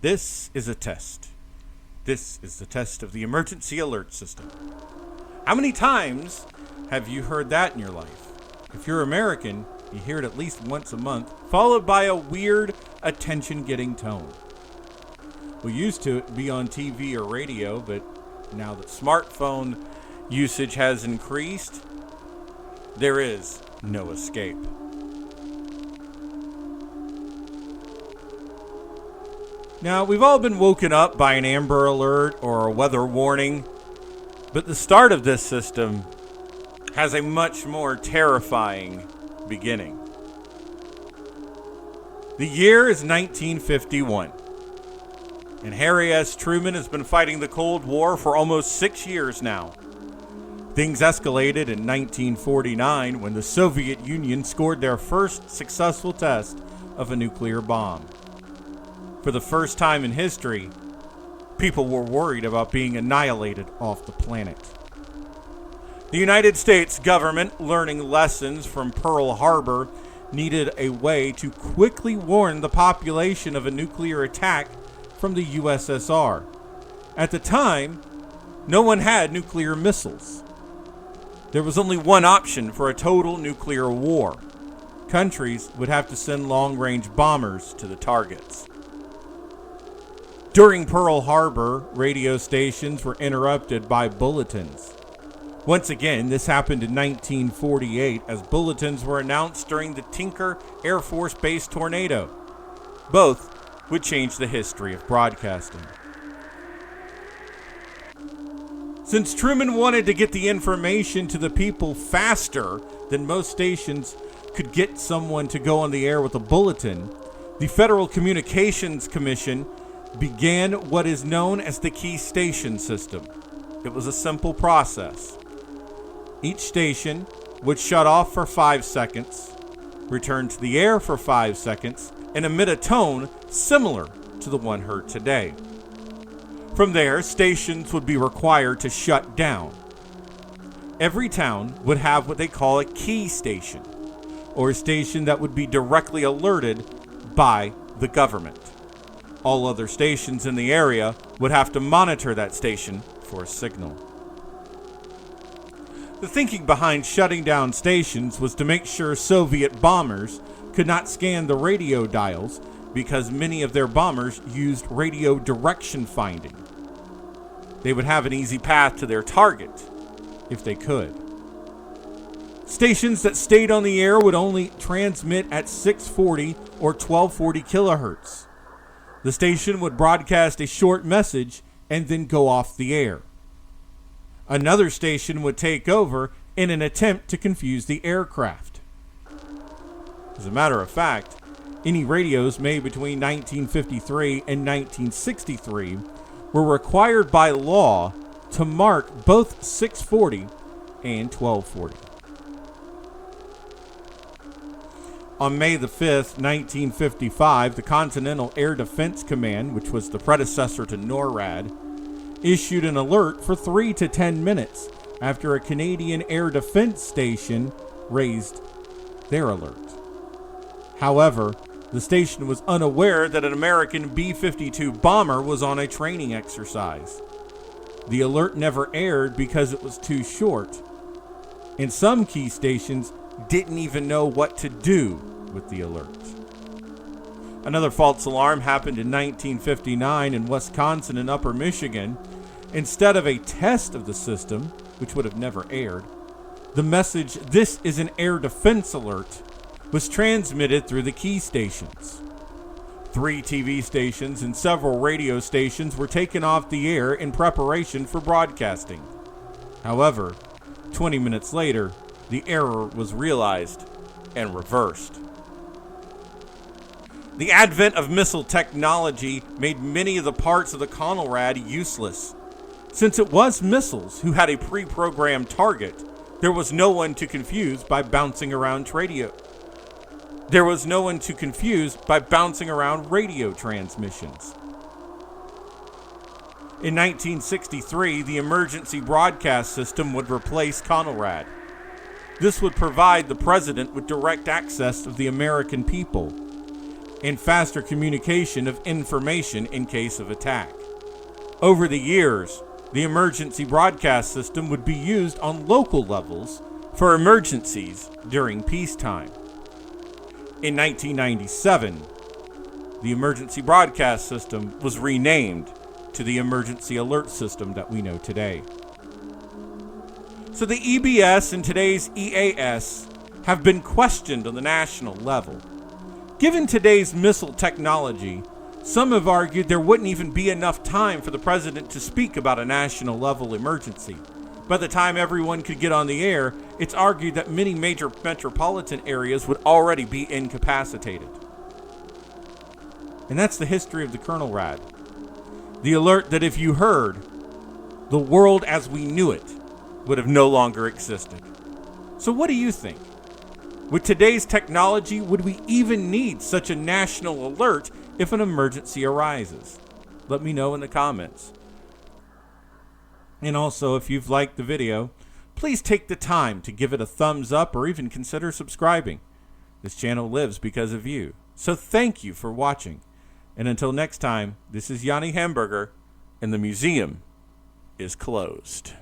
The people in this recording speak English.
This is a test. This is the test of the emergency alert system. How many times have you heard that in your life? If you're American, you hear it at least once a month, followed by a weird, attention-getting tone. We used to be on TV or radio, but now that smartphone usage has increased, there is no escape. Now, we've all been woken up by an Amber Alert or a weather warning, but the start of this system has a much more terrifying beginning. The year is 1951, and Harry S. Truman has been fighting the Cold War for almost 6 years now. Things escalated in 1949 when the Soviet Union scored their first successful test of a nuclear bomb. For the first time in history, people were worried about being annihilated off the planet. The United States government, learning lessons from Pearl Harbor, needed a way to quickly warn the population of a nuclear attack from the USSR. At the time, no one had nuclear missiles. There was only one option for a total nuclear war. Countries would have to send long-range bombers to the targets. During Pearl Harbor, radio stations were interrupted by bulletins. Once again, this happened in 1948 as bulletins were announced during the Tinker Air Force Base tornado. Both would change the history of broadcasting. Since Truman wanted to get the information to the people faster than most stations could get someone to go on the air with a bulletin, the Federal Communications Commission began what is known as the key station system. It was a simple process. Each station would shut off for 5 seconds, return to the air for 5 seconds, and emit a tone similar to the one heard today. From there, stations would be required to shut down. Every town would have what they call a key station, or a station that would be directly alerted by the government. All other stations in the area would have to monitor that station for a signal. The thinking behind shutting down stations was to make sure Soviet bombers could not scan the radio dials because many of their bombers used radio direction finding. They would have an easy path to their target if they could. Stations that stayed on the air would only transmit at 640 or 1240 kilohertz. The station would broadcast a short message and then go off the air. Another station would take over in an attempt to confuse the aircraft. As a matter of fact, any radios made between 1953 and 1963 were required by law to mark both 640 and 1240. On May the 5th, 1955, the Continental Air Defense Command, which was the predecessor to NORAD, issued an alert for 3 to 10 minutes after a Canadian air defense station raised their alert. However, the station was unaware that an American B-52 bomber was on a training exercise. The alert never aired because it was too short, and some key stations didn't even know what to do with the alert. Another false alarm happened in 1959 in Wisconsin and Upper Michigan. Instead of a test of the system, which would have never aired, the message, "This is an air defense alert," was transmitted through the key stations. 3 TV stations and several radio stations were taken off the air in preparation for broadcasting. However, 20 minutes later, the error was realized and reversed. The advent of missile technology made many of the parts of the Conelrad useless. Since it was missiles who had a pre-programmed target, there was no one to confuse by bouncing around radio. radio transmissions. In 1963, the emergency broadcast system would replace Conelrad. This would provide the president with direct access of the American people. and faster communication of information in case of attack. Over the years, the emergency broadcast system would be used on local levels for emergencies during peacetime. In 1997, the emergency broadcast system was renamed to the emergency alert system that we know today. So the EBS and today's EAS have been questioned on the national level. Given today's missile technology, some have argued there wouldn't even be enough time for the president to speak about a national level emergency. By the time everyone could get on the air, it's argued that many major metropolitan areas would already be incapacitated. And that's the history of the Colonel Rad. The alert that if you heard, the world as we knew it would have no longer existed. So what do you think? With today's technology, would we even need such a national alert if an emergency arises? Let me know in the comments. And also, if you've liked the video, please take the time to give it a thumbs up or even consider subscribing. This channel lives because of you. So thank you for watching. And until next time, this is Yanni Hamburger, and the museum is closed.